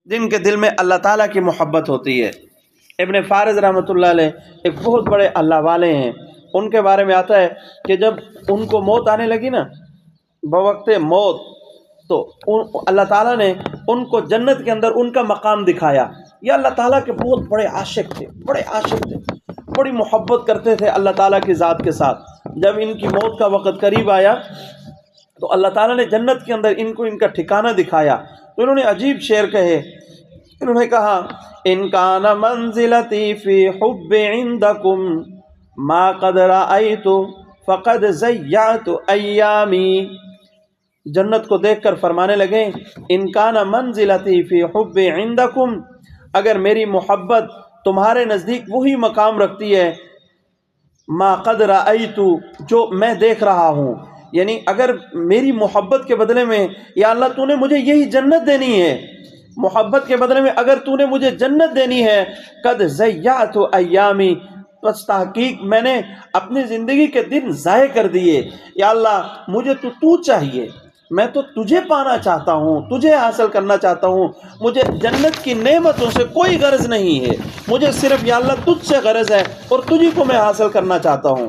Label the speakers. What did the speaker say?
Speaker 1: جن کے دل میں اللہ تعالیٰ کی محبت ہوتی ہے۔ ابن فارض رحمۃ اللہ علیہ ایک بہت بڑے اللہ والے ہیں، ان کے بارے میں آتا ہے کہ جب ان کو موت آنے لگی نا، بوقت موت، تو اللہ تعالیٰ نے ان کو جنت کے اندر ان کا مقام دکھایا۔ یہ اللہ تعالیٰ کے بہت بڑے عاشق تھے، بڑی محبت کرتے تھے اللہ تعالیٰ کی ذات کے ساتھ۔ جب ان کی موت کا وقت قریب آیا تو اللہ تعالیٰ نے جنت کے اندر ان کو ان کا ٹھکانہ دکھایا، تو انہوں نے عجیب شعر کہے۔ انہوں نے کہا ان کان منزلتی فی حب عندکم ما قد رأیت فقد ضیعت ایامی۔ جنت کو دیکھ کر فرمانے لگے ان کان منزلتی فی حب عندکم، اگر میری محبت تمہارے نزدیک وہی مقام رکھتی ہے ما قد رأیت، جو میں دیکھ رہا ہوں، یعنی اگر میری محبت کے بدلے میں یا اللہ تو نے مجھے یہی جنت دینی ہے، محبت کے بدلے میں اگر تو نے مجھے جنت دینی ہے، قد ضیعت ایامی، بس تحقیق میں نے اپنی زندگی کے دن ضائع کر دیے۔ یا اللہ مجھے تو چاہیے، میں تو تجھے پانا چاہتا ہوں، تجھے حاصل کرنا چاہتا ہوں، مجھے جنت کی نعمتوں سے کوئی غرض نہیں ہے، مجھے صرف یا اللہ تجھ سے غرض ہے اور تجھی کو میں حاصل کرنا چاہتا ہوں۔